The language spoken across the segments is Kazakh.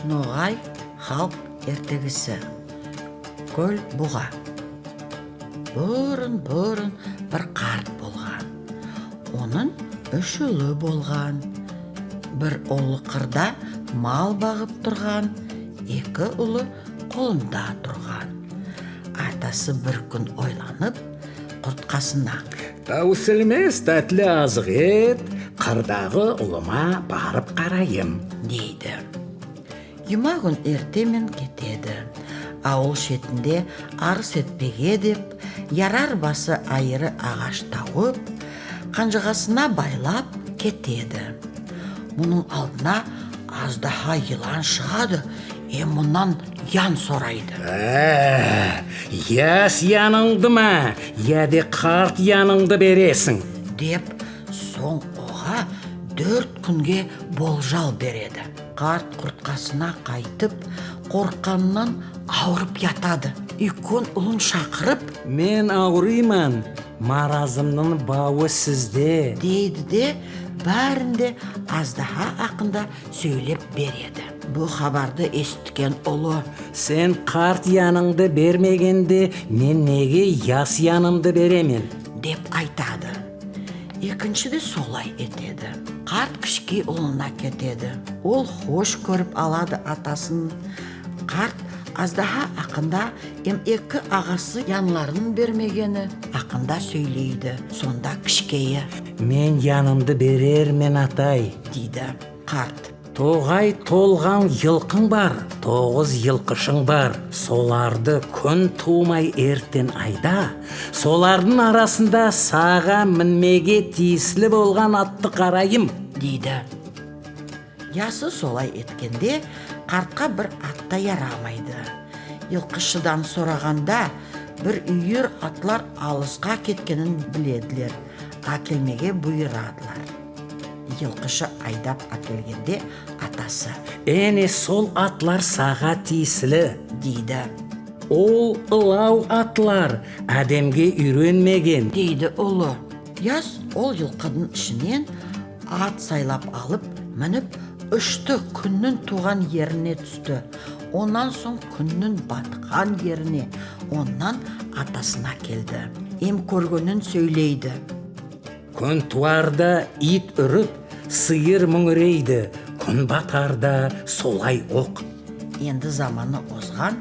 Ноғай халық ертегісі. Көл бұға. Бұрын бір қарт болған. Оның 3 ұлы болған. Бір ұлы қырда мал бағып тұрған, 2 ұлы қолында тұрған. Атасы бір күн ойланып, құртқасына: «Таусылмес тәтлі азық ет, қырдағы ұлыма барып қарайым» дейді. Юма күн ертемен кетеді. Ауыл шетінде арыс етпеге деп, ярар басы айыры ағаш тауып, қанжығасына байлап кетеді. Мұның алдына аждаһа йылан шығады, мұнан ян сорайды. Яс яныңды ма, яде қарт яныңды бересің деп, соң оға 4 күнге болжал береді. Қарт құртқасына қайтып, қорққаннан ауырып ятады. Үйкөн ұлын шақырып: «Мен ауырыман, маразымның бауы сізде» дейді де, бәрінде аждаһа ақында сөйлеп береді. Бұл хабарды естіген ұлы: «Сен қарт яныңды бермегенде, мен неге яс янымды беремен» деп айтады. Екінші де солай етеді. Қарт кішке ұлына кетеді. Ол хош көріп алады атасын. Қарт аждаһа ақында 2 ағасы янларын бермегені ақында сөйлейді. Сонда кішкейі: «Мен янымды берермен атай» дейді. Қарт: «Тоғай толған йылқың бар, 9 йылқышың бар. Соларды күн тумай ертен айда. Солардың арасында саға мінмеге тиесілі болған атты қарайым» дейді. Ясы солай еткенде, қартқа бір атта ярамайды. Йылқышыдан сұрағанда, бір үйір атлар алысқа кеткенін біледілер. Әкелмеге бұйырадылар. Йылқышы айдап әкелгенде атасы: «Әне сол атлар саға тиесілі» дейді. «Ол ылау атлар, әдемге үйренмеген» дейді ұлы. Яс ол йылқының ішінен ат сайлап алып, мініп, үшті күннің туған еріне түсті. Онан соң күннің батқан еріне, онан атасына келді. Көргенін сөйлейді. «Күн туарда ит үріп, сиыр мүңірейді, күн батарда солай оқ» Енді заманы озған,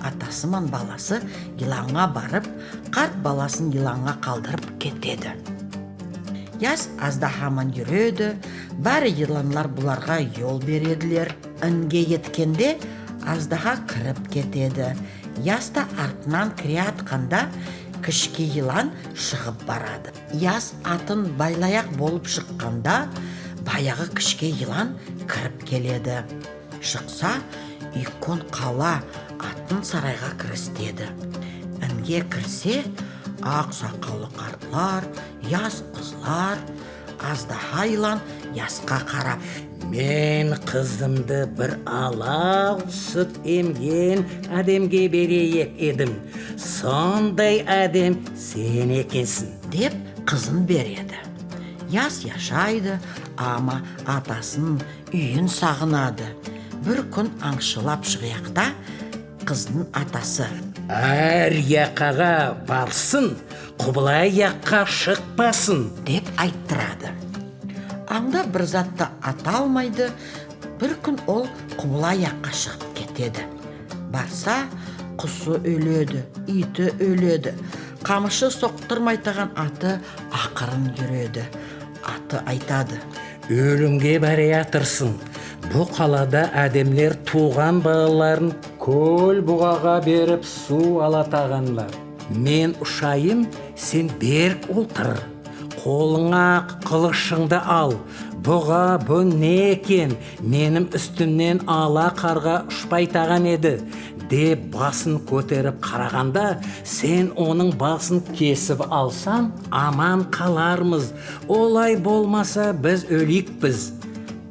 атасы мен баласы йыланға барып, қарт баласын йыланға қалдырып кетеді. Яс аждаһамен жүреді, бәрі йыланлар бұларға жол береділер. Інге еткенде аждаһа кіріп кетеді. Яс та артынан кіре атқанда, кішке йылан шығып барады. Яс атын байлаяқ болып шыққанда, баяғы кішке йылан кіріп келеді. Шықса, үйкөн қала атын сарайға кірістеді. Інге кірсе, ақ сақалы қартлар, яс қызлар, аждаһа йылан ясқа қарап: «Мен қызымды бір алау сүт емген әдемге берейік едім. Сондай әдем сен екенсің» деп қызын береді. Яс яшайды, ама атасын үйін сағынады. Бір күн аңшылап шығияқта, қыздың атасы: «Әр яқаға барсын, құбылай яққа шықпасын» деп айттырады. Аңда бір затты ата алмайды. Бір күн ол құбыла яққа шығып кетеді. Барса, құсы өледі, иті өледі. Қамышы соқтырмайтаған аты ақырын жүреді. Аты айтады: «Өлімге бара жатырсың. Бұл қалада әдемлер туған балаларын көл бұғаға беріп су алатағанлар. Мен ұшайым, сен берік отырыр. Қолыңа қылышыңды ал. Бұға бұл не екен? Менің үстімнен ала қарға ұшпайтаған еді» деп басын көтеріп қарағанда, сен оның басын кесіп алсаң, аман қалармыз. Олай болмаса біз өлікпіз.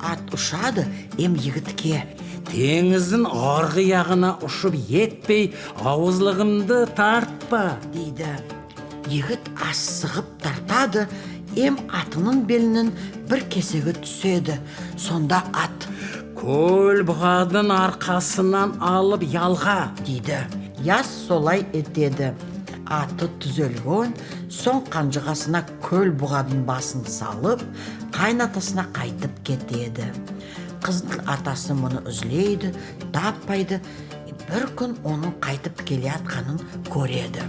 Ат ұшады егітке. «Теңіздің арғы яғына ұшып етпей, ауызлығымды тартпа» дейді. Егіт асығып тартады, атының белінің бір кесегі түседі. Сонда ат: көл бұғадың арқасынан алып ялға. дейді. Яс солай етеді. Аты түзелген, соң қанжығасына көл бұғадың басын салып, қайнатасына қайтып кетеді. Қыздың атасы мұны үзлейді, таппайды. Бір күн оның қайтып келе атқанын көреді.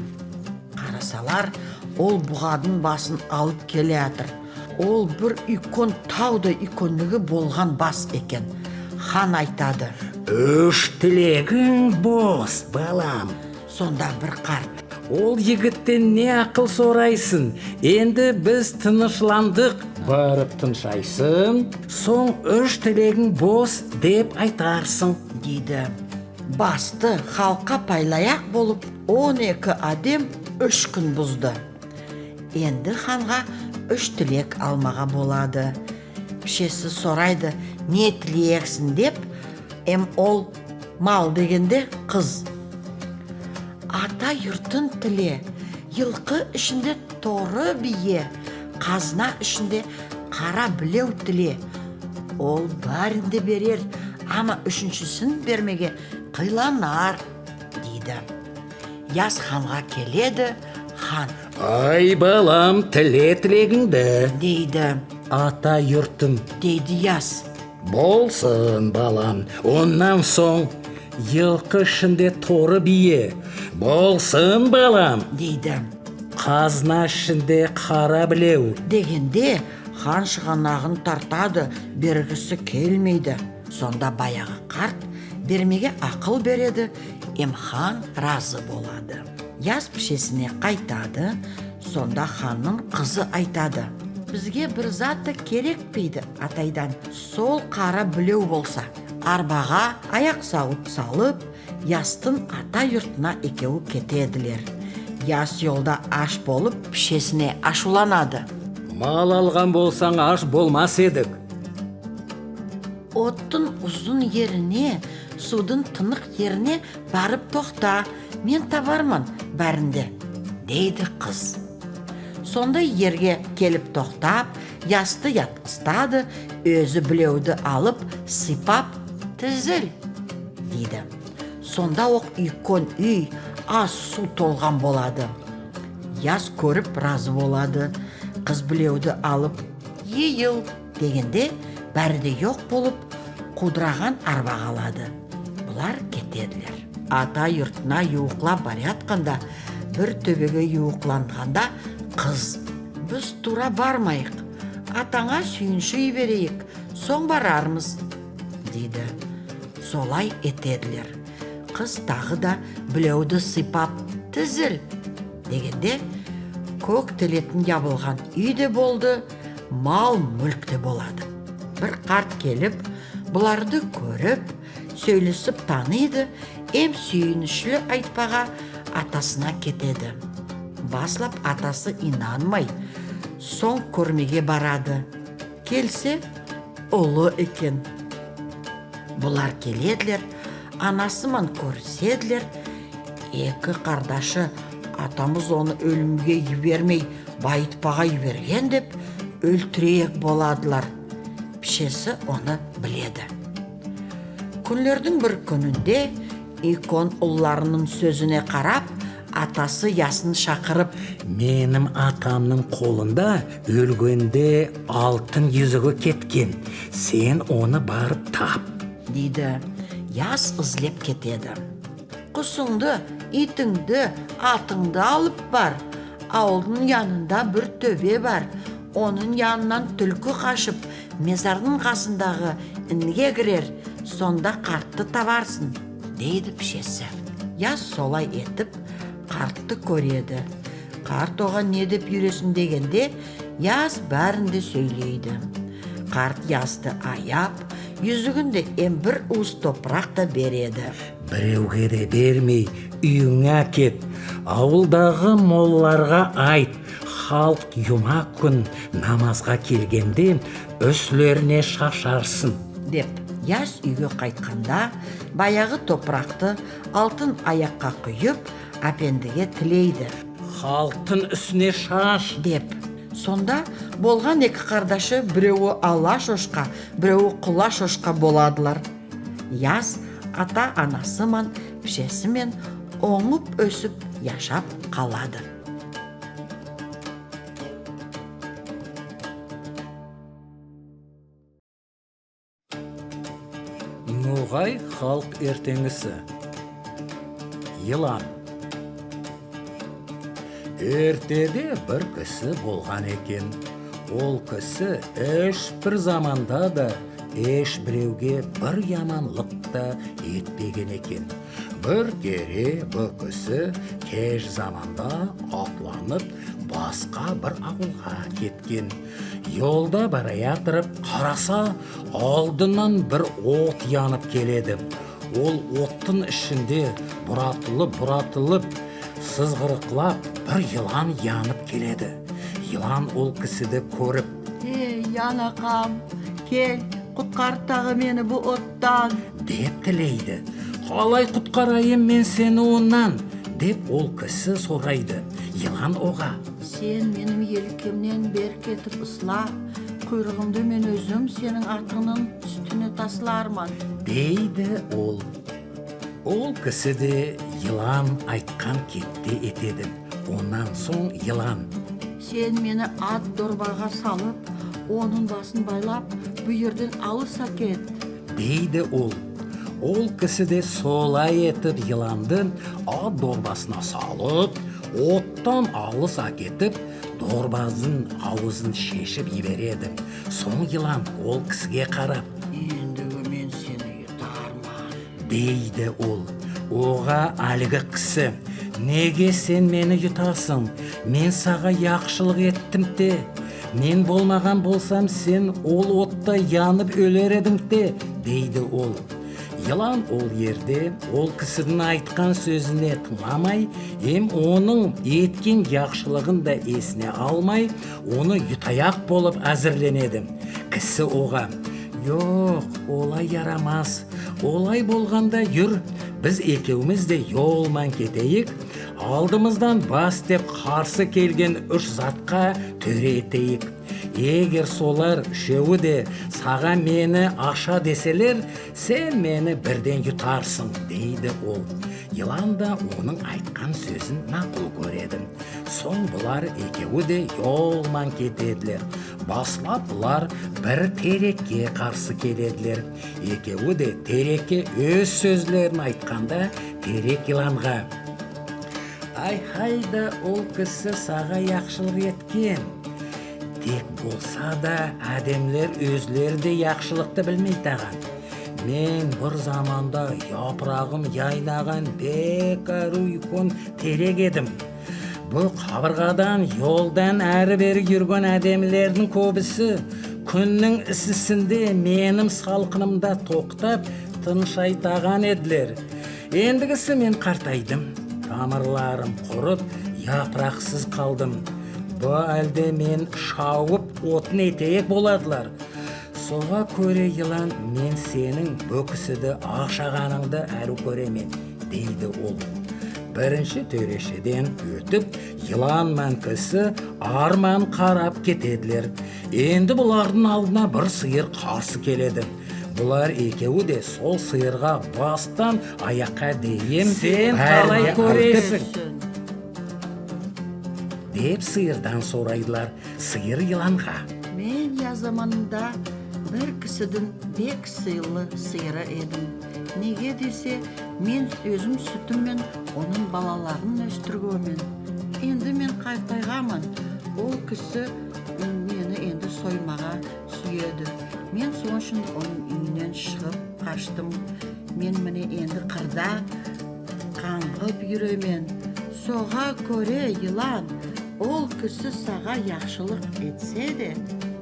Қарасалар, ол бұғадың басын алып келе атыр. Ол бір үлкен тауды үлкендігі болған бас екен. Хан айтады: «Үш тілегің бос, балам». Сонда бір қарт: Ол егіттен не ақыл сорайсың? Енді біз тынышландық. Барып тыншайсың, соң үш тілегің бос деп айтарсың, дейді. Басты халқа пайлаяқ болып 12 адем 3 күн бұзды. Енді ханға 3 тілек алмаға болады. Пішесі сорайды: не тілексің деп, ол мал дегенде қыз. Ата юртын тіле, йылқы ішінде торы бие, қазына ішінде қара білеу тіле. Ол бәрінде берер, ама үшіншісін бермеге қиланар, дейді. Яс ханға келеді. Хан: «Ай балам, тіле тілегіңді», дейді. «Ата юртым». Дейді яс. «Болсын балам». Оннан соң йылқы ішінде торы бие. «Болсын балам». Дейді. «Қазына ішінде қара білеу». Дегенде хан шығанағын тартады, бергісі келмейді. Сонда баяғы қарт бермеге ақыл береді, хан разы болады. Яс пішесіне қайтады. Сонда ханның қызы айтады: бізге бір заты керек пейді атайдан. Сол қара білеу болса. Арбаға аяқ сауыт салып, ястың ата юртына екеуі кетеділер. Яс жолда аш болып, пішесіне ашуланады: «Мал алған болсаң аш болмас едік». Оттың ұзын еріне, судың тынық еріне барып тоқта, мен табарман бәрінде, дейді қыз. Сонда ерге келіп тоқтап, ясты ятқыстады, өзі білеуді алып, сипап, тізіл, дейді. Сонда оқ үлкен үй, аз су толған болады. Яс көріп разы болады. Қыз білеуді алып, ейіл дегенде бәрі жоқ болып, қудыраған арба қалады. Бұлар кетеділер. Ата юртына юықлап бар атқанда, бір төбеге юықланғанда, қыз: біз тура бармайық, атаңа сүйінші берейік, соң барармыз, дейді. Солай етеділер. Қыз тағы да білеуді сипап, тізіл дегенде, көк тілетін ябылған үйде болды, мал мүлкте болады. Бір қарт келіп, бұларды көріп, сөйлесіп таниды, сүйінішлі айтпаға атасына кетеді. Баслап атасы инанмай, соң көрмеге барады. Келсе, ұлы екен. Бұлар келеділер, анасыман көрседілер. Екі қардашы: атамыз оны өлімге жібермей, байытпаға жіберген деп, өлтірейік боладылар. Пішесі оны біледі. Күнлердің бір күнінде икон ұлларының сөзіне қарап, атасы ясын шақырып: «Менің атамның қолында өлгенде алтын жүзігі кеткен. Сен оны барып тап», дейді. Яс ізлеп кетеді. Құсыңды, итіңді, атыңды алып бар. Ауылдың янында бір төбе бар. Оның янынан түлкі қашып, мезардың қасындағы інге кірер. Сонда қартты табарсың, дейді пішесі. Яс солай етіп, қартты көреді. Қарт оған не деп үйресін дегенде, яс бәрінде сөйлейді. Қарт ясты аяп, yüzігінде бір уыс топырақ та береді. «Біреуге де бермей, үйіңе кет. Ауылдағы молларға айт, халық юма күн намазға келгенде өсілеріне шашарсын», деп. Яс үйге қайтқанда, баяғы топырақты алтын аяққа құйып, әпендіге тілейді. «Халықтың үстіне шаш», деп. Сонда болған екі қардашы біреуі ала шошқа, біреуі құла шошқа боладылар. Яз ата анасымен, пішесімен оңып өсіп яшап қалады. Ноғай халық ертеңісі. Йылан. Ертеде бір кісі болған екен. Ол кісі ешбір заманда да біреуге бір яманлық та етпеген екен. Бір кере бұл кісі кеш заманда атланып басқа бір ауылға кеткен. Yolda бара жатырып қараса, алдынан бір от янып келеді. Ол оттың ішінде бұратылып, сызғырықлап бір йылан янып келеді. Йылан ол кісіді көріп: «Ей, янақам, кел, құтқар тағы мені бұл оттан», деп тілейді. «Қалай құтқарайым мен сені оннан?» деп ол кісі сұрайды. Йылан оға: «Сен менің елкемнен бер кетіп ысла, құйрығымды мен өзім сенің атыңның үстіне тасларман», дейді ол. Ол кісі де йылан айтқан кетті етеді. Онан соң йылан: «Сен мені ат дорбаға салып, оның басын байлап, бұйырдың алыса кет», дейді ол. Ол кісі де солай етіп йыланды ат дорбасына салып, оттан алыс әкетіп, дорбаздың аузын шешіп жібереді. Соң йылан ол кісіге қарап: «Ендігі мен сені ұтармын», дейді ол. Оға әлгі кісі: «Неге сен мені ұтасың? Мен саға яқшылық еттім де. Мен болмаған болсам, сен ол отта янып өлер едің де», дейді ол. Йылан ол ерде ол кісінің айтқан сөзіне тыңламай, оның еткен яқшылығын да есіне алмай, оны ютаяқ болып әзірленеді. Кісі оға: «Жоқ, олай ярамас. Олай болғанда жүр, біз екеуміз де жолман кетейік. Алдымыздан бас деп қарсы келген үш затқа төре етейік. Егер солар үшеуі де саға мені аша деселер, сен мені бірден жұтарсың», дейді ол. Йылан да оның айтқан сөзін мақұл көреді. Соң бұлар екеуі де жолман кетеділер. Баслап бұлар бір терекке қарсы келеділер. Екеуі де терекке өз сөзлерін айтқанда, терек йыланға: «Ай-хайда, ол кісі саға яқшылық еткен. Тек болса да, әдемлер өзлері де яқшылықты білмейтаған. Мен бір заманда япырағым яйнаған бекар ұйқын терек едім. Бұл қабырғадан yolдан әрі-бері жүрген әдемлердің көбісі күннің ісісінде менің салқынымда тоқтап тыншайтаған еділер. Ендігісі мен қартайдым. Тамырларым құрып, япырақсыз қалдым. Бұл әлде мен шауып отын етейік боладылар. Соға көре йылан, мен сенің бөкісіді ақшағаныңды әрі көремен», дейді ол. Бірінші төрешеден өтіп, йылан мен кісі арман қарап кетеділер. Енді бұлардың алдына бір сиыр қарсы келеді. Бұлар екеуі де сол сиырға бастан аяққа дейін: «Сен қалай көресің?» деп сиырдан сұрайдылар. Сиыр йыланға: «Мен я заманында бір кісідің бек сыйлы сиыры едім. Неге десе, мен өзім сүтіммен оның балаларын өстіргөмен. Енді мен қартайғамын. Ол кісі мені енді соймаға сүйеді. Мен соң үшін оның үйінен шығып қаштым. Мен міне енді қырда қаңғып жүремен. Соға көре йылан, ол кісі саға яқшылық етсе де,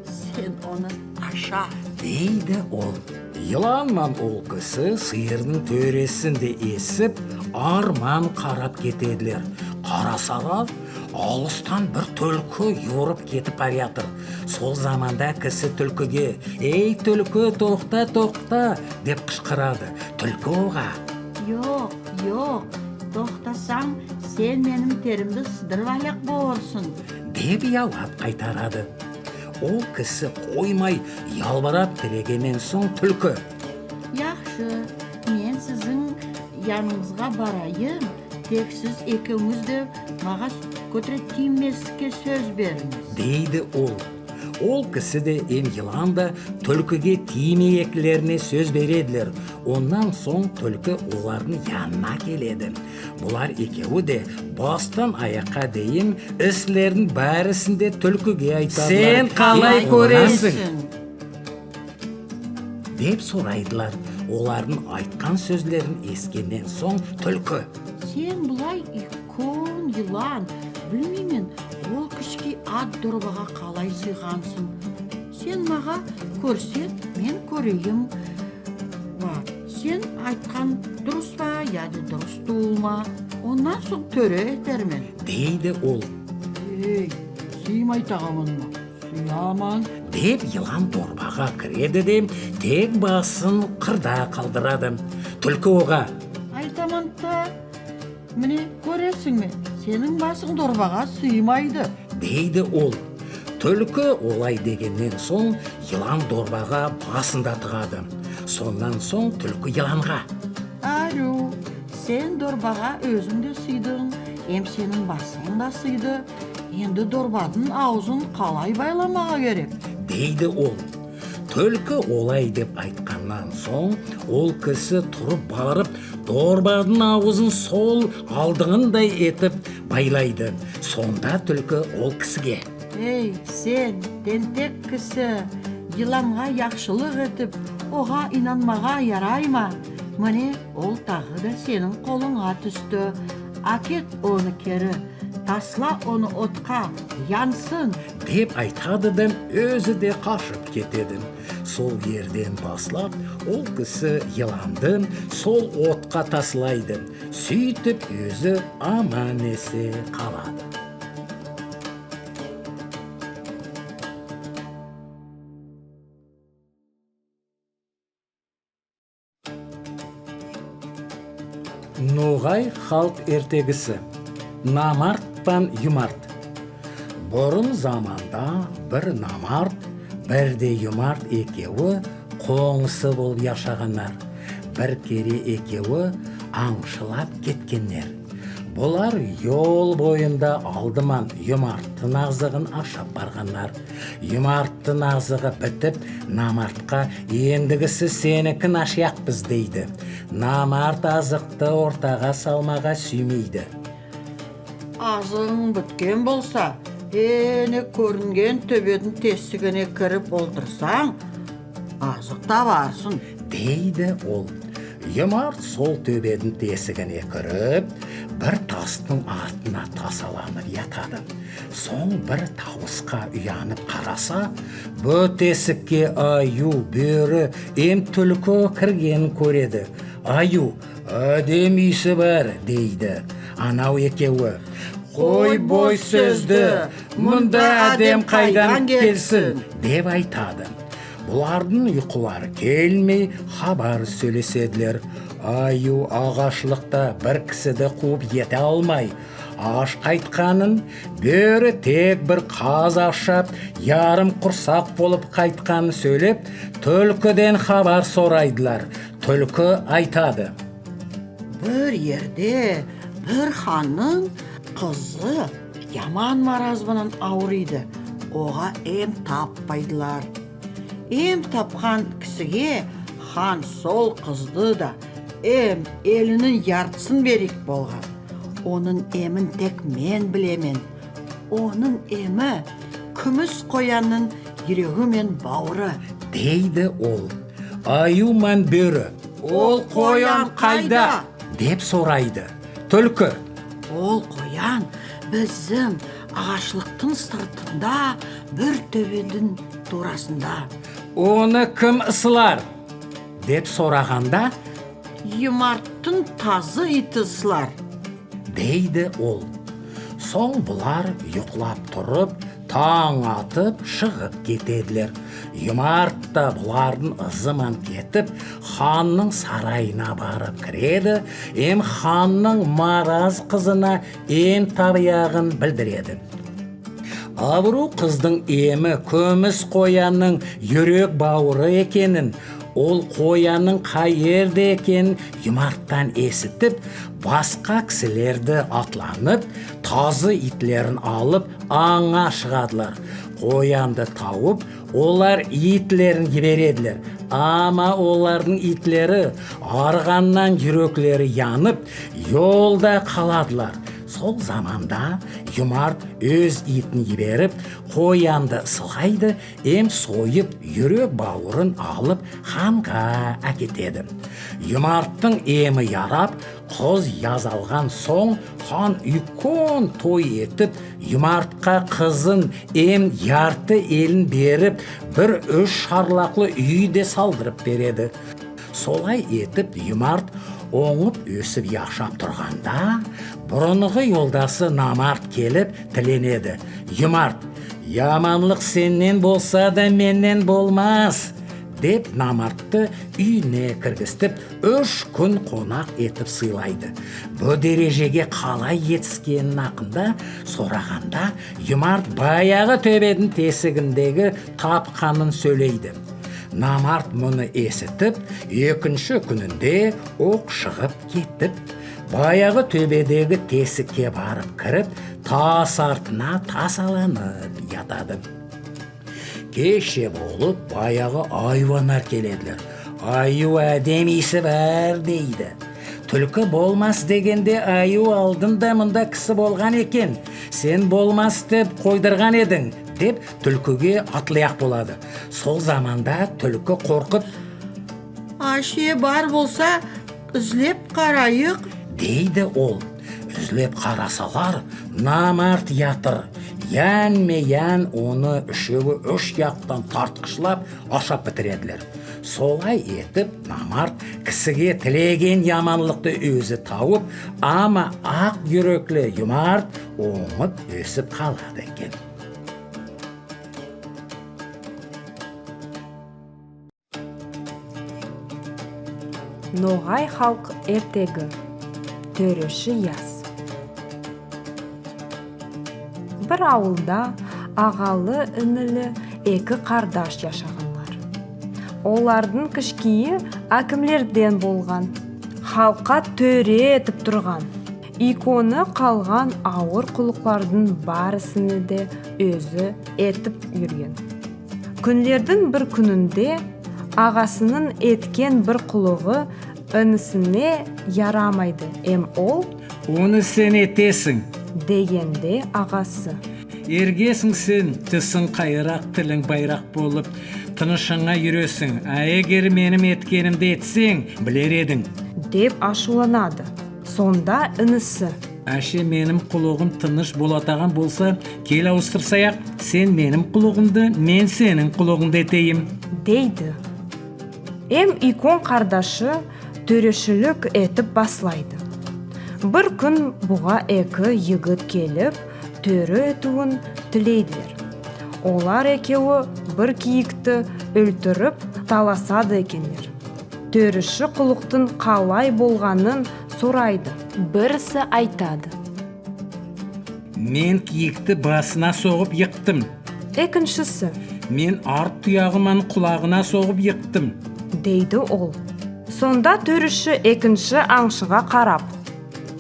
сен оны аша», дейді ол. Йылан мен ол кісі сиырдың төресінде есіп, арман қарап кетеділер. Қарасалар, алыстан бір түлкі yorып кетіп бара жатыр. Сол заманда кісі түлкіге: «Ей түлкі, тоқта, тоқта!» деп қышқырады. Түлкі оға: Жоқ, тоқтасаң, сен менің терімді сыдырып аяқ болырсың», деп ұялап қайтарады. Ол кісі қоймай ялбарап тілегеннен соң түлкі: Яқшы, мен сіздің yanыңызға барайын, тек сіз екеуіңізді маған көтіріп тимеске сөз беріңіз, дейді ол. Ол кісі де йылан да түлкіге тимейекілеріне сөз береділер. Оннан соң түлкі олардың янына келеді. Бұлар екеуі де бастан аяққа дейін іслердің бәрісінде түлкіге айтадылар: Сен қалай көресің? деп сұрайдылар. Олардың айтқан сөздерін ескеннен соң түлкі: Сен бұлай үлкен yılan, білмеймін, ол кішке ат дорбаға қалай сыйғансың. Сен маға көрсет, мен көрейім. Сен айтқан дұрыс па, яды дұрыс туылма. Онан соң төре етермен, дейді ол. Сыймай тағамын ма? Сыйаман. деп йылан дорбаға кіреді де тек басын қырда қалдырады. Түлкі оға: Айтамын та, міне көресің ме, сенің басың дорбаға сыймайды, дейді ол. Түлкі олай дегеннен соң йылан дорбаға басында тығады. Сонан соң түлкі йыланға: Ару, сен дорбаға өзіңді сыйдың, сенің басың да сыйды. Енді дорбадың аузын қалай байламаға керек, дейді ол. Түлкі олай деп айтқаннан соң ол кісі тұрып барып дорбадың аузын сол алдығындай етіп байлайды. Сонда түлкі ол кісіге: сен тентек кісі, yılanға яқшылық етіп, оға инанмаға ярайма. Міне ол тағы да сенің қолыңа түсті. Акет оны кері, тасла оны отқа, янсын. деп айтады да өзі де қашып кетеді. Сол yerден баслап ол кісі йыланды сол отқа таслайды. Сөйтіп өзі аман есе қалады. Ноғай халк ертегісі. Намарт пен юмарт. Бұрын заманда бір намарт, бірде юмарт екеуі қоңысы болып яшағандар. Бір кере екеуі аңшылап кеткеннер. Бұлар yol бойында алдыман юмарттың азығын ашап барғандар. Юмарттың азығы бітіп, намартқа ендігісі сенікін ашяқпыз дейді. Намарт азықты ортаға салмаға сүймейді. Азың біткен болса, көрінген төбедің тесігіне кіріп отырсаң, азық табарсың, дейді ол. Юмарт сол төбедің тесігіне кіріп, бір тастың артына тасаланып ятады. Соң бір тауысқа ұянып қараса, бұл тесікке аю, бөрі, түлкі кірген көреді. Аю: «Әдем үйсі бар», дейді. Анау екеуі: «Қой бой сөзді, мұнда әдем қайдан келсін», деп айтады. Бұлардың ұйқылары келмей хабар сөйлеседілер. Аю ағашлықта бір кісіді қуып ете алмай, ағаш қайтқанын, бөрі тек бір қаз ашап, ярым құрсақ болып қайтқанын сөйлеп, түлкіден хабар сорайдылар. Түлкі айтады: бір ерде бір ханның қызы яман маразмынан ауырыйды. Оға таппайдылар. Тапқан кісіге хан сол қызды да елінің яртысын берік болған. Оның емін тек мен білемен. Оның емі күміс қоянның жүрегі мен бауыры, дейді ол. Аю мен бөрі: Ол қоян қайда? деп сұрайды. Түлкі: Ол қоян біздің ағашлықтың сыртында бір төбенің турасында. Оны кім ысылар? деп сұрағанда, Юмарттың тазы иті ысылар, дейді ол. Соң бұлар ұйқылап тұрып, таң атып шығып кетеділер. Юмарт та бұлардың ызыман кетіп, ханның сарайына барып кіреді, ханның мараз қызына табияғын білдіреді. Абыру қыздың емі көміс қоянның жүрек бауыры екенін, ол қоянның қай жерде екенін Юмарттан есітіп, басқа кісілерді атланып, тазы итлерін алып аңға шығадылар. Қоянды тауып, олар итлерін жібереділер. Ама олардың итлері арғаннан жүректері янып, жолда қаладылар. Сол заманда Юмарт өз итін жіберіп, қоянды сылғайды, сойып, жүрек бауырын алып ханға әкетеді. Юмарттың емі ярап, қыз язалған соң, хан үлкен той етіп, Юмартқа қызын ярты елін беріп, бір 3 шарлақлы үйде салдырып береді. Солай етіп Юмарт оңып өсіп яқшап тұрғанда, бұрынғы жолдасы Намарт келіп тіленеді. Юмарт, яманлық сенен болса да менен болмас, деп Намартты үйіне кіргістіп, 3 күн қонақ етіп сыйлайды. Бұл дережеге қалай жетіскенін ақында сұрағанда, Юмарт баяғы төбенің тесігіндегі тапқанын сөйлейді. Намарт мұны есітіп, 2-ші күнінде оқ шығып кетіп, баяғы төбедегі тесікке барып кіріп, тас артына тасаланып ятады. Кеше болып, баяғы айуандар келеділер. Аю әдемисі бар дейді. Түлкі болмас дегенде аю алдында мұнда кісі болған екен. Сен болмас деп қойдырған едің, деп түлкіге атлаяқ болады. Сол заманда түлкі қорқып, Аше бар болса, үзлеп қарайық, дейді ол. Үзлеп қарасалар, Намарт ятыр. Ян оны үшеуі 3 жақтан тартқышлап ашап бітіреділер. Солай етіп, Намарт кісіге тілеген яманлықты өзі тауып, ама ақ жүрекли Юмарт оңып өсіп қалады екен. Ноғай халық ертегі. Төреші яз. Бір ауылда ағалы інілі 2 қардаш яшағанлар. Олардың кішкейі әкімлерден болған, халқа төре етіп тұрған. Иконы қалған ауыр құлықлардың барысыны де өзі етіп жүрген. Күндердің бір күнінде ағасының еткен бір құлығы інісіне ярамайды. Ол Оны сен етесің, дегенде ағасы: ергесің сен, түсің қайрақ, тілің байрақ болып, тынышыңа жүресің. Егер менім еткенімді етсең, білер едің, деп ашуланады. Сонда інісі: Әше, менім құлығым тыныш болатаған болса, кел ауыстырсаяқ, сен менім құлығымды, мен сенің құлығыңды етейім, дейді. Икон қардашы төрешілік етіп баслайды. Бір күн бұға 2 егіт келіп, төре етуін тілейділер. Олар екеуі бір киікті өлтіріп таласады екендер. Төреші құлықтың қалай болғанын сұрайды. Бірісі айтады: мен киікті басына соғып йықтым. Екіншісі: мен арт тұяғыман құлағына соғып йықтым, дейді ол. Сонда төреші екінші аңшыға қарап: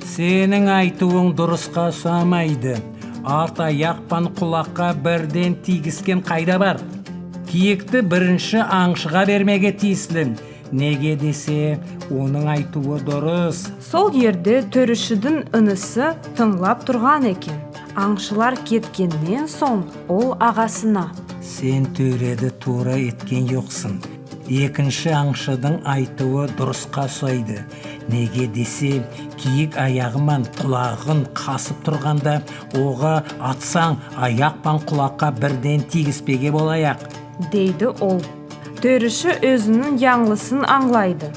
сенің айтуың дұрысқа ұсамайды. Арт аяқпан құлаққа бірден тигізген қайда бар? Киікті бірінші аңшыға бермеге тиіслің. Неге десе, оның айтуы дұрыс. Сол жерде төрешідің інісі тыңлап тұрған екен. Аңшылар кеткеннен соң ол ағасына: сен төреді тура еткен жоқсың. Екінші аңшыдың айтуы дұрысқа ұсайды. Неге десе, киік аяғымен құлағын қасып тұрғанда, оға атсаң, аяқпан құлаққа бірден тигізбеге болаяқ, дейді ол. Төреші өзінің яңлысын аңлайды.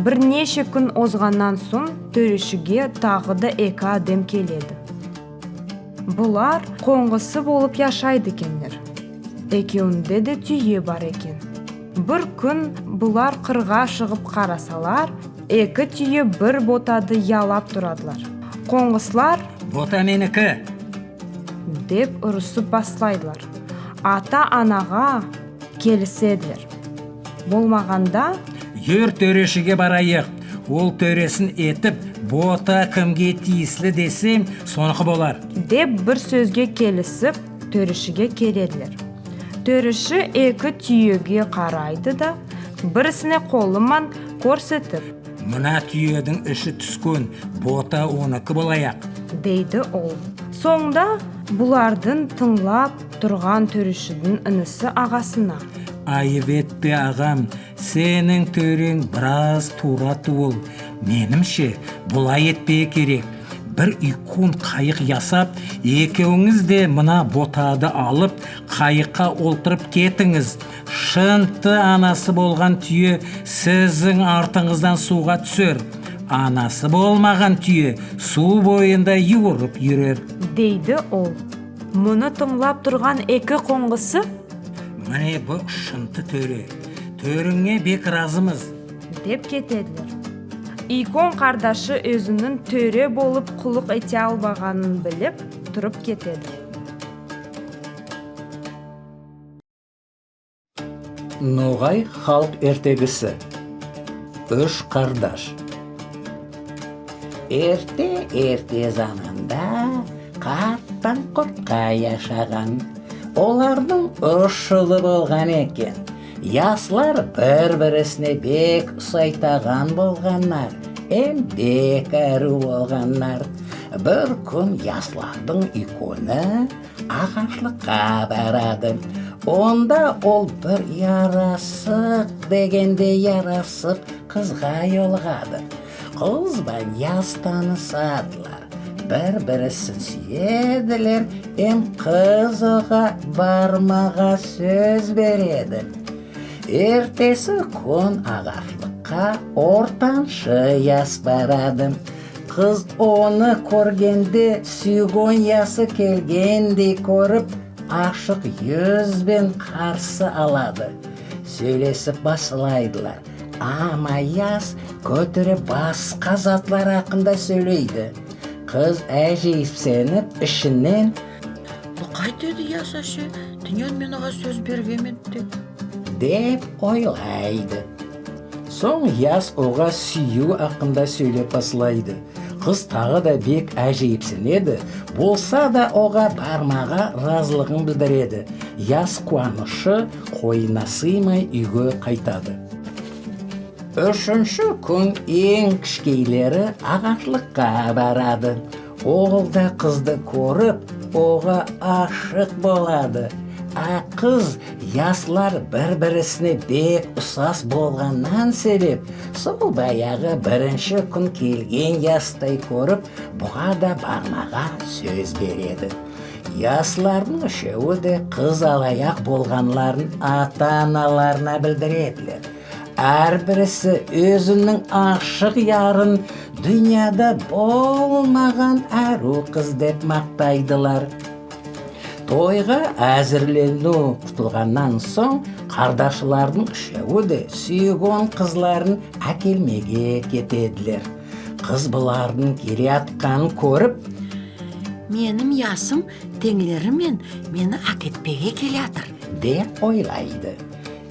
Бірнеше күн озғаннан соң төрешіге тағы да 2 адам келеді. Бұлар қоңғысы болып яшайды екендер. Екеуінде де түйе бар екен. Бір күн бұлар қырға шығып қарасалар, 2 түйе бір ботады ялап тұрадылар. Қоңғысылар: бота менікі, деп ұрысып бастайлар. Ата-анаға келіседілер. Болмағанда Ер төрешіге барайық. Ол төресін етіп, бота кімге тиіслі десем, соныхы болар. деп бір сөзге келісіп төрешіге келеділер. Төреші екі түйеге қарайды да, бірісіне қолымен көрсетіп, Мына түйедің іші түскен, бота оныкі болайық. дейді ол. Соңда бұлардың тыңлап тұрған төрешідің інісі ағасына: Айып етпе ағам, сенің төрең біраз тура туыл. Менімше, бұлай етпе керек. Бір үйкун қайық ясап, екеуіңіз де мына ботады алып, қайыққа олтырып кетіңіз. Шынты анасы болған түйе сіздің артыңыздан суға түсер. Анасы болмаған түйе су бойында юырып жүрер. дейді ол. Мұны тыңлап тұрған екі қоңғысы: Міне бұл шынты төре. Төріңе бек разымыз. деп кетеділер. Икон қардашы өзінің төре болып құлық ете албағанын біліп тұрып кетеді. Ноғай халық ертегісі. Үш қардаш. Ерте заманда қаттан құртқа яшаған. Олардың үш ұлы болған екен. Яслар бір-бірісіне бек ұсайтаған болғаннар, бек әрі болғаннар. Бір күн яслардың иконы ағашлыққа барады. Онда ол бір ярасық дегенде ярасып қызға жолығады. Қыз бен яс танысадылар. Бір-бірісін сүйеділер, қыз оға бармаға сөз береді. Ертесі күн ағашлыққа ортаншы яс барады. Қыз оны көргенде сүйген ясы келгендей көріп, ашық жүзбен қарсы алады. Сөйлесіп басылайдылар. Ама яс көтіріп басқа затлар хақында сөйлейді. Қыз әжейсеніп ішінен: Бұл қайтеді ясашы, дүниен мен оға сөз бергемен деп ойлайды. Соң яс оға сүйу хақында сөйлеп басылайды. Қыз тағы да бек әжейсенеді, болса да оға бармаға разылығын білдіреді. Яс қуанышы қойына сыймай үйге қайтады. Үшінші күн ең кішкейлері ағашлыққа барады. Ол да қызды көріп, оға ашық болады. Қыз яслар бір-бірісіне бек ұсас болғаннан себеп, сол баяғы бірінші күн келген ястай көріп, бұға да бармаға сөз береді. Яслардың үшеуі де қыз алаяқ болғанларын ата-аналарына білдіреділер. Әрбірісі өзінің ашық ярын дүнияда болмаған әру қыз деп мақтайдылар. Тойға әзірлену құтылғаннан соң қардашылардың үшеуі де сүйген қызларын әкелмеге кетеділер. Қыз бұлардың келе атқанын көріп: Менің ясым теңлерімен мені әкетпеге келятыр деп ойлайды.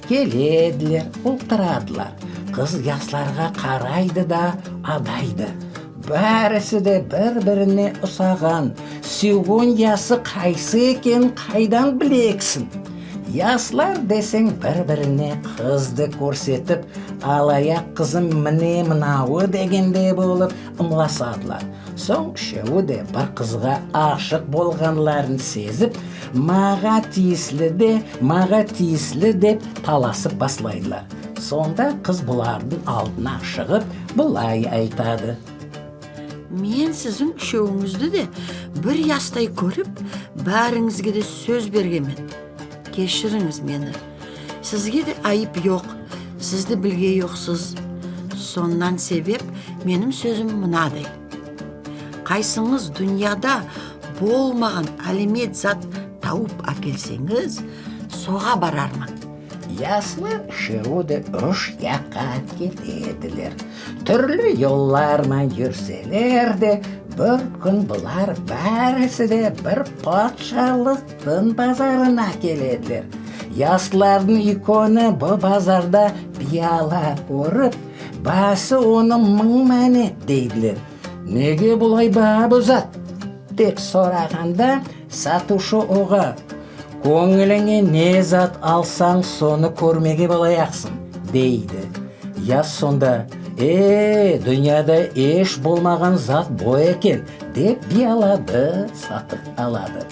Келеділер, ұлтырадылар. Қыз ясларға қарайды да адайды. Бәрісі де бір-біріне ұсаған. Сүйген ясы қайсы екен қайдан білексін? Яслар десең бір-біріне қызды көрсетіп, алаяқ қызым міне мынауы дегенде болып ымласадылар. Соң үшеуі де бір қызға ашық болғанларын сезіп, маға тиіслі деп таласып басылайдылар. Сонда қыз бұлардың алдына шығып, бұлай айтады: Мен сіздің үшеуіңізді де бір ястай көріп, бәріңізге де сөз бергемен. Кешіріңіз мені. Сізге де айып жоқ, сізді білге жоқсыз. Соннан себеп менің сөзім мынадай. Қайсыңыз дүнияда болмаған әлемет зат тауып әкелсеңіз, соға барармын. яслар үшеуі үш жаққа кетеділер. Түрлі жоллармен жүрселер де, бір күн бұлар бәрісі де бір патшалықтың базарына келеділер. Яслардың иконы бұл базарда пияла ұрып, басы оны 1000 манет дейділер. Неге бұлай баға бұзат? Деп сұрағанда сатушы оға, көңіліңе не зат алсаң, соны көрмеге болаяқсың, дейді. Яс сонда, дүнияда еш болмаған зат бой екен, деп пиялады сатып алады.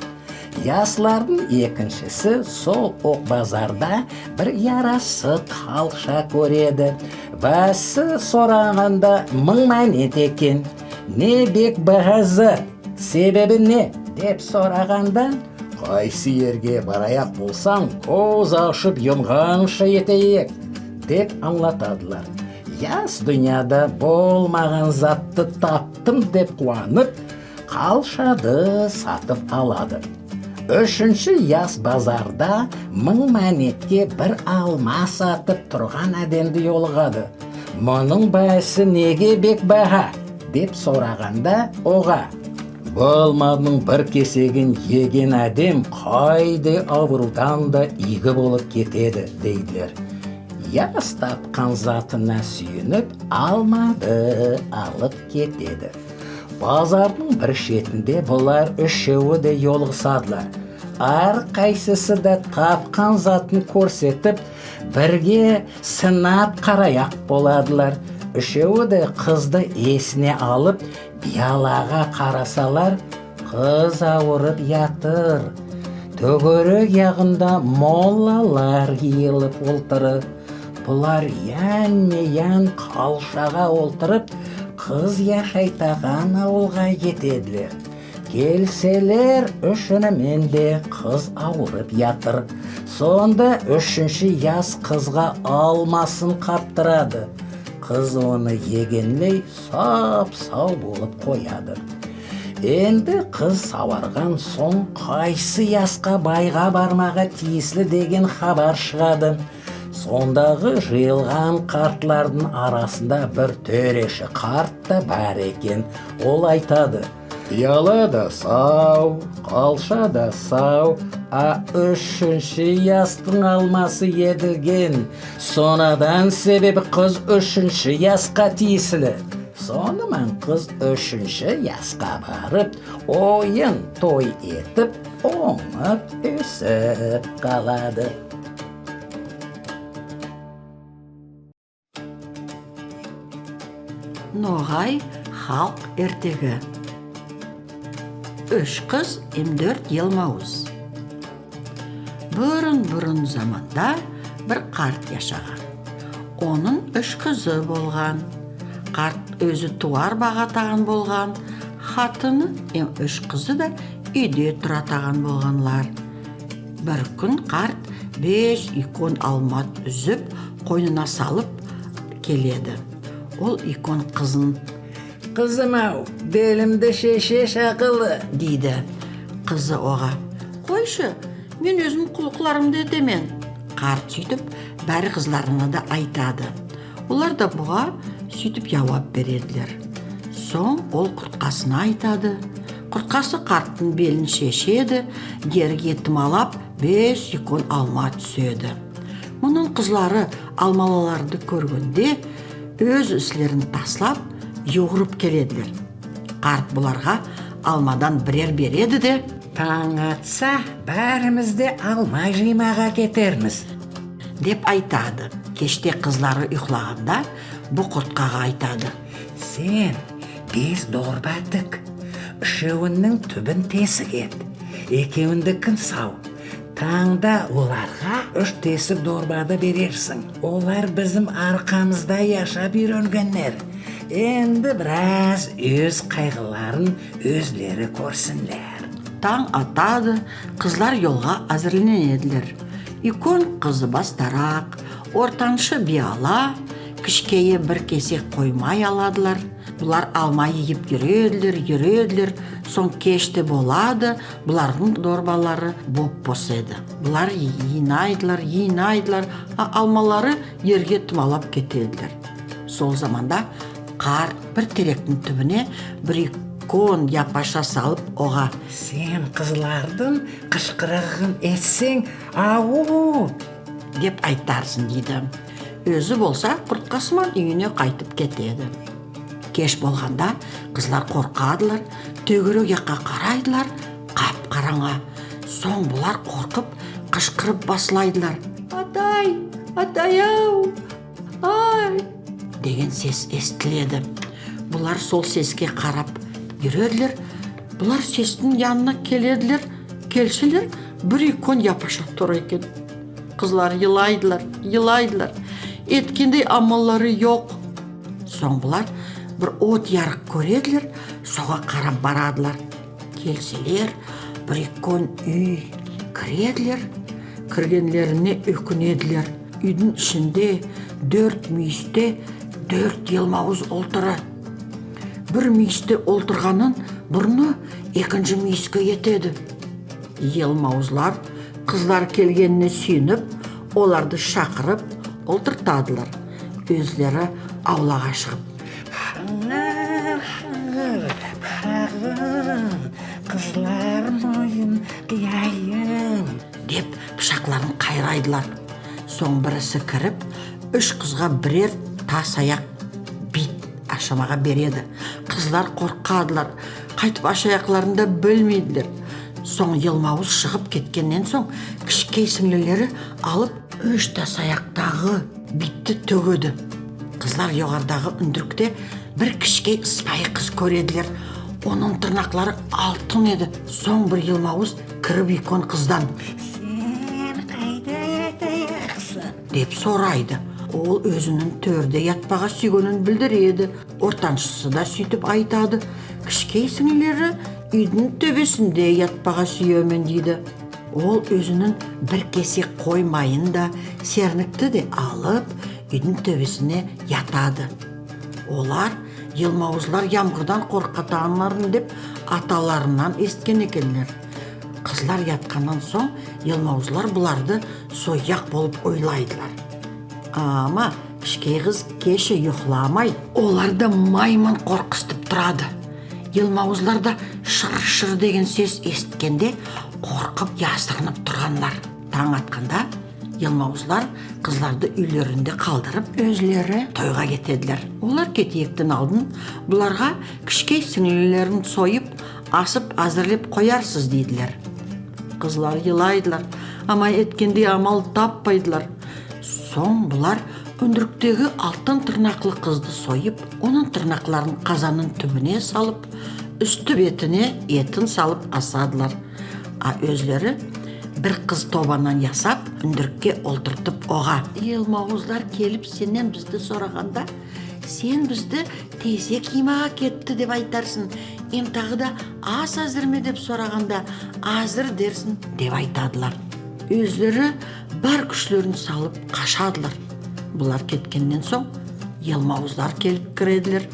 Яслардың екіншісі сол оқ базарда бір ярасы қалша көреді. Басы сұрағанда 1000 манет екен. Не бек бағазы, себебі не? Деп сұрағанда, қайсы ерге бараяқ болсаң, көз ашып жұмғанша етейік, деп аңлатадылар. Яс дүнияда болмаған затты таптым деп қуанып, қалшады сатып алады. Үшінші яс базарда 1000 манетке бір алма сатып тұрған әдемді жолығады. Мұның басы неге бек баға? Деп сұрағанда оға, болмадың бір кесегін еген әдем қайды аурудан да игі болып кетеді, дейділер. Яс тапқан затына сүйініп, алмады, алып кетеді. Базардың бір шетінде бұлар үшеуі де жолығысадылар. Ар қайсысы да тапқан затын көрсетіп, бірге сынап қараяқ боладылар. Үшеуі де қызды есіне алып, биялаға қарасалар, қыз ауырып ятыр. Төгірек яғында моллалар киіліп олтырып. Бұлар ян қалшаға олтырып, қыз яшайтаған ауылға кетеділер. Келселер үшінімен де қыз ауырып ятыр. Сонда үшінші яс қызға алмасын қаптырады. Қыз оны егенлей сап-сау болып қояды. Енді қыз сауарған соң қайсы ясқа байға бармаға тиіслі деген хабар шығады. Сондағы жиылған қартлардың арасында бір төреші қарт та бар екен. Ол айтады: пияла да сау, қалша да сау, үшінші ястың алмасы еділген. Сонадан себебі қыз үшінші ясқа тиесілі. Сонымен қыз үшінші ясқа барып, ойын той етіп, оңып өсіп қалады. Ноғай халық ертегі. Үш қыз 4 елмауыз. Бұрын заманда бір қарт яшаған. Оның 3 қызы болған. Қарт өзі туар бағатаған болған. Хатыны 3 қызы да үйде тұратаған болғанлар. Бір күн қарт 5 икон алмат үзіп, қойнына салып келеді. Ол икон қызын: Қызым-ау, белімді шеше шақылы, дейді. Қызы оға: қойшы, мен өзім құлықларымды етемен. Қарт сөйтіп, бәрі қызларына да айтады. Олар да бұға сөйтіп жауап береділер. Соң ол құртқасына айтады. Құртқасы қарттың белін шешеді, жерге тымалап 5 икон алма түседі. Мұның қызлары алмалаларды көргенде өз үслерін таслап, жоғырып келеділер. Қарт бұларға алмадан бірер береді де: таң атса, бәрімізде алма жимаға кетерміз, деп айтады. Кеште қызлары ұйқылағанда бұл құртқаға айтады: сен 5 дорба тік, үшеуінің түбін тесік ет, екеуіндікін сау. Таңда оларға 3 тесік дорбады берерсің. Олар біздің арқамызда яшап үйренгеннер. Енді біраз өз қайғыларын өзлері көрсінлер. Таң атады, қызлар жолға әзірленеділер. Икон қызы бастарақ, ортаншы биала, кішкейі бір кесек қоймай аладылар. Бұлар алмай егіп жүреділер. Соң кеште болады, бұлардың дорбалары боп-бос еді. Бұлар йинайдылар, алмалары ерге тымалап кетеділер. Сол заманда қарт бір теректің түбіне бір икон япаша салып оға: Сен қызлардың қышқырығын етсең, ау! деп айтарсың дейді. Өзі болса құртқасыман үйіне қайтып кетеді. Кеш болғанда қызлар қорқадылар, төгірек жаққа қарайдылар, қап-қараңа. Соң бұлар қорқып, қышқырып басылайдылар: Атай-ау, ай! деген сес естіледі. Бұлар сол сеске қарап жүреділер. Бұлар сестің янына келеділер. Келшілер, бір икон япаша тұр екен. Қызлар йылайдылар. Еткендей амаллары жоқ. Соң бұлар бір от ярық көреділер, соға қарап барадылар. Келселер, бір икон үй кіреділер. Кіргенлеріне өкінеділер. Үйдің ішінде 4 мүйісте 4 елмауыз олтыры. Бір мүйісте олтырғанын бұрны екінші мүйіске етеді. Елмауызлар қызлар келгеніне сүйініп, оларды шақырып олтыртадылар. Өздері аулаға шығып: Қызлар мойын қияйын деп пышақларын қайрайдылар. Соң бірісі кіріп, 3 қызға бірер тас аяқ бит ашамаға береді. Қызлар қорқадылар, қайтып ашаяқларында білмейділер. Соң елмауыз шығып кеткеннен соң кішкей сіңлілері алып 3 тас аяқтағы битті төгеді. Қызлар жоғардағы үндірікте бір кішкей ыспайы қыз көреділер. Оның тырнақлары алтын еді. Соң бір елмауыз кіріп икон қыздан: Сен қайда ятаяқсың? деп сорайды. Ол өзінің төрде ятпаға сүйгенін білдіреді. Ортаншысы да сөйтіп айтады: кішкей сіңлілері үйдің төбесінде ятпаға сүйемен дейді. Ол өзінің бір кесек қоймайын да, сернікті де алып, үйдің төбесіне ятады. Олар елмауызлар ямғырдан қорқатанларын деп аталарынан есткен екенлер. Қызлар ятқаннан соң елмауызлар бұларды сояқ болып ойлайдылар. Ама кішкей қыз кеше ұйықламай, оларды маймын қорқыстып тұрады. Елмауызлар да шыр-шыр деген сес есіткенде қорқып ясырынып тұрғанлар. Таң атқанда елмауызлар қызларды үйлерінде қалдырып, өзлері тойға кетеділер. Олар кетейіктен алдын бұларға кішкей сіңлілерін сойып, асып әзірлеп қоярсыз дейділер. Қызлар йылайдылар, ама еткенде амал таппайдылар. Соң бұлар өндіріктегі алтын тырнақлы қызды сойып, оның тырнақларын қазанның түбіне салып, үсті бетіне етін салып асадылар. Өзлері бір қыз тобанан ясап, үндірікке олтыртып оға: елмауызлар келіп сенен бізді сорағанда, сен бізді тезек имаға кетті деп айтарсың. Тағы да ас әзір ме деп сорағанда, азыр дерсін деп айтадылар. Өздері бар күшлерін салып қашадылар. Бұлар кеткеннен соң елмауызлар келіп кіреділер.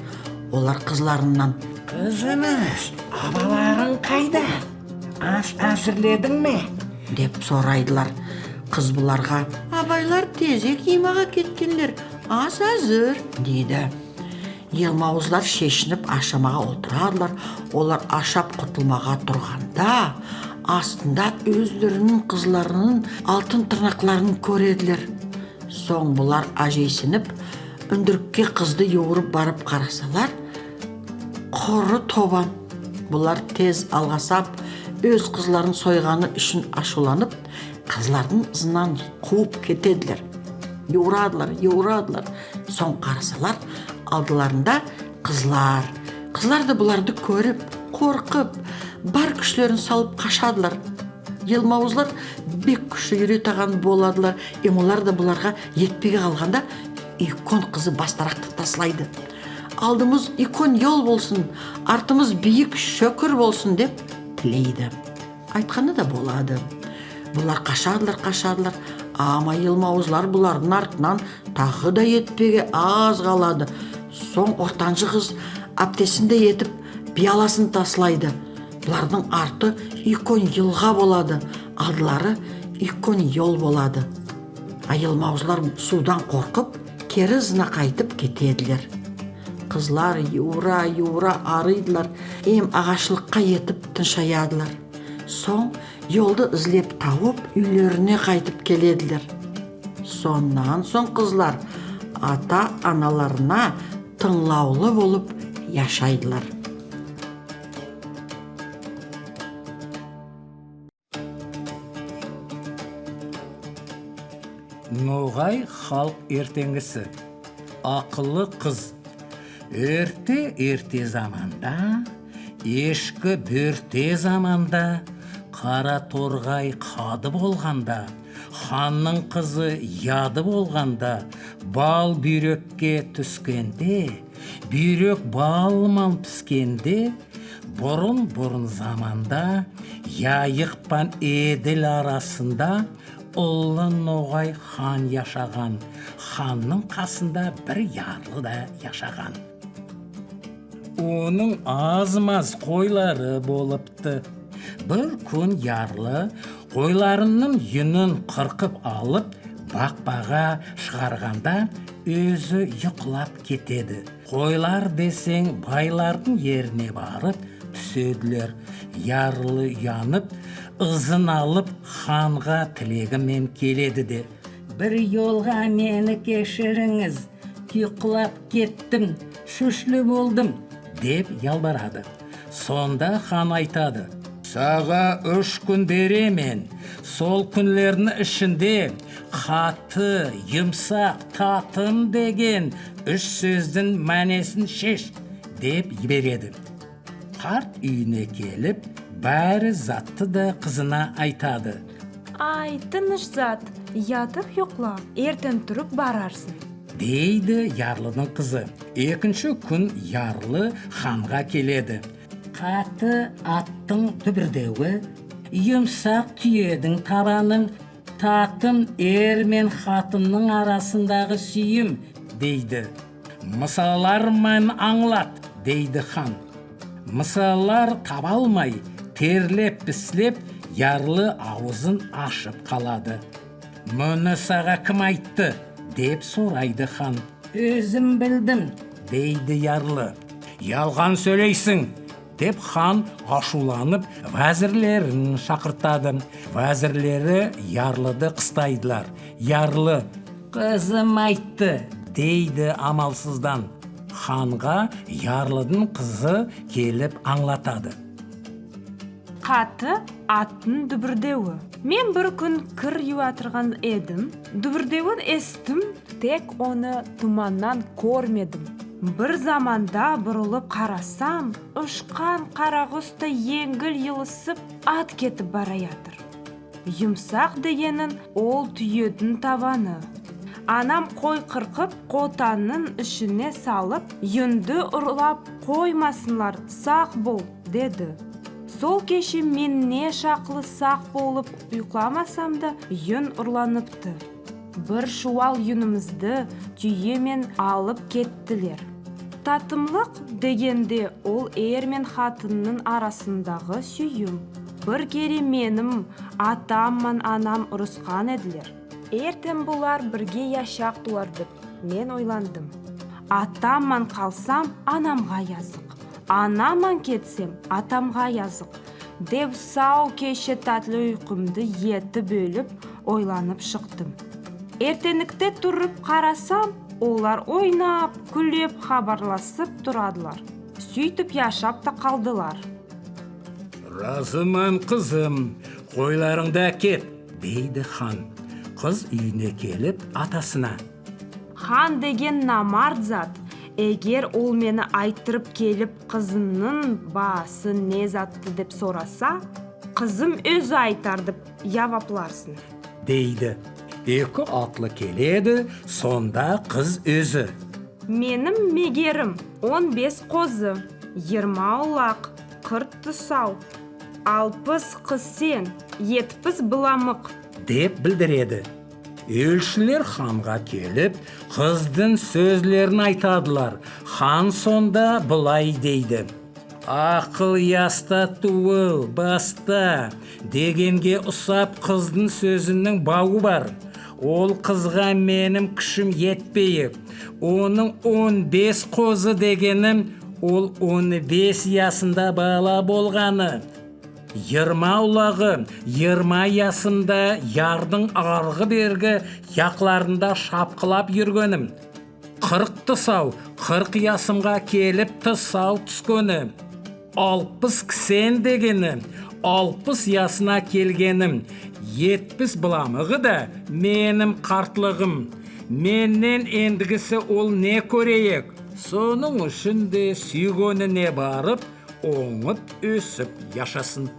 Олар қызларынан: Қызымыз, абаларың қайда? Ас әзірледің ме? деп сорайдылар. Қыз бұларға: абайлар тезек имаға кеткенлер, ас әзір дейді. Елмауызлар шешініп ашамаға отырадылар. Олар ашап құтылмаға тұрғанда, астында өздерінің қызларының алтын тырнақларын көреділер. Соң бұлар ажейсініп, үндірікке қызды еуіріп барып қарасалар, құры тобан. Бұлар тез алғасап, өз қызларын сойғаны үшін ашуланып, қызлардың ызынан қуып кетеділер. Еурадылар. Соң қарасалар, алдыларында қызлар. Қызлар да бұларды көріп, қорқып, бар күшлерін салып қашадылар. Елмауызлар бек күші үйретаған боладылар. Олар да бұларға етпеге қалғанда, икон қызы бастарақты таслайды. Алдымыз икон ел болсын, артымыз биік шөкір болсын деп тілейді. Айтқаны да болады. Бұлар қашадылар, Ама Yılmazlar бұлардың артынан тағы да етпеге аз қалады. Соң ортаншы қыз аптесінде етіп пиаласын таслайды. Бұлардың арты 2 yılға болады, алдылары 2 yol болады. Yılmazlar судан қорқып, кері ізіне қайтып кетеділер. Қызлар юра арыдылар, ем ағашлыққа етіп тыншаядылар. Соң yolды ізлеп тауып, үйлеріне қайтып келеділер. Соннан соң қызлар ата-аналарына тыңлаулы болып яшайдылар. Ноғай халық ертеңгісі. Ақылы қыз. Ерте заманда, ешкі бөрте заманда, қара торғай қады болғанда, ханның қызы яды болғанда, бал бүйрекке түскенде, бүйрек балман піскенде, бұрын заманда, яйықпан еділ арасында, ұлы Ноғай хан яшаған, ханның қасында бір ярлы да яшаған. Оның аз-маз қойлары болыпты. Бір күн ярлы қойларының юнын қырқып алып, бақпаға шығарғанда өзі йықлап кетеді. Қойлар десең байлардың еріне барып түседілер. Ярлы ұянып, ызын алып ханға тілегімен келеді де: «Бір yolға мені кешіріңіз, йықлап кеттім, шүшлі болдым», деп ялбарады. Сонда хан айтады: «Саға 3 күн беремен, сол күнлердің ішінде қаты, юмсақ, татым деген 3 сөздің мәнесін шеш», деп береді. Қарт үйіне келіп, бәрі затты да қызына айтады: Ай, тыныш зат, ятып йоқла, ертең тұрып барарсың, дейді ярлының қызы. 2-ші күн ярлы ханға келеді. Қаты аттың дүбірдеуі, юмсақ түйедің табаның, татым ер мен қатынның арасындағы сүйім, дейді. Мысалармен аңлат, дейді хан. Мысалар таба алмай, терлеп післеп, ярлы аузын ашып қалады. «Мұны саға кім айтты?» деп сұрайды хан. «Өзім білдім», дейді ярлы. «Ялған сөйлейсің», деп хан ашуланып вәзірлерін шақыртады. Вәзірлері ярлыды қыстайдылар. Ярлы: «Қызым айтты», дейді амалсыздан. Ханға ярлыдың қызы келіп аңлатады. Қаты аттың дүбірдеуі. Мен бір күн кір юатырған едім. Дүбірдеуін естім, тек оны тұманнан көрмедім. Бір заманда бұрылып қарасам, ұшқан қарағұсты еңгіл елісіп ат кетіп бара жатыр. Юмсақ дегенін ол түйедің табаны. Анам қой қырқып, қотанның ішіне салып, юнды ұрлап қоймасынлар, сақ бол, деді. Сол кеше мен не шақлы сақ болып ұйқламасам да, юн ұрланыпты. Бір шуал юнымызды түйемен алып кеттілер. Татымлық дегенде ол ер мен қатынның арасындағы сүйім. Бір кере менім атам мен анам ұрысқан еділер. Ертең бұлар бірге яшақ туар деп мен ойландым. Атамман қалсам анамға yazық, анаман кетсем атамға yazық деп сау кеше татлы ұйқымды еті бөліп ойланып шықтым. Ертеңікте тұрып қарасам, олар ойнап, күлеп хабарласып тұрадылар. Сөйтіп яшап та қалдылар. «Разыман қызым, қойларыңда кет», дейді хан. Қыз үйіне келіп атасына: «Хан деген намард зат. Егер ол мені айттырып келіп қызының басы не затты деп сораса, қызым өзі айтар деп явапларсың», дейді. 2 атлы келеді, сонда қыз өзі: «Менің мегерім 15 қозы, 20 ұлақ, 40 тұсау, 60 қыз сен, 70 бұламық», деп білдіреді. Елшілер ханға келіп, қыздың сөзлерін айтадылар. Хан сонда бұлай дейді: «Ақыл яста туыл, баста» дегенге ұсап қыздың сөзінің бауы бар. Ол қызға менің күшім етпейік. Оның 15 қозы дегенім, ол 15 ясында бала болғаны. 20 ұлағы 20 ясында ярдың арғы бергі яқларында шапқылап жүргенім. 40 тысау 40 ясымға келіп тысау түскені. 60 кісен дегені 60 ясына келгенім. 70 бұламығы да менім қартлығым. Меннен ендігісі ол не көрейік? Соның үшін де сүйгеніне барып, оңып өсіп яшасын.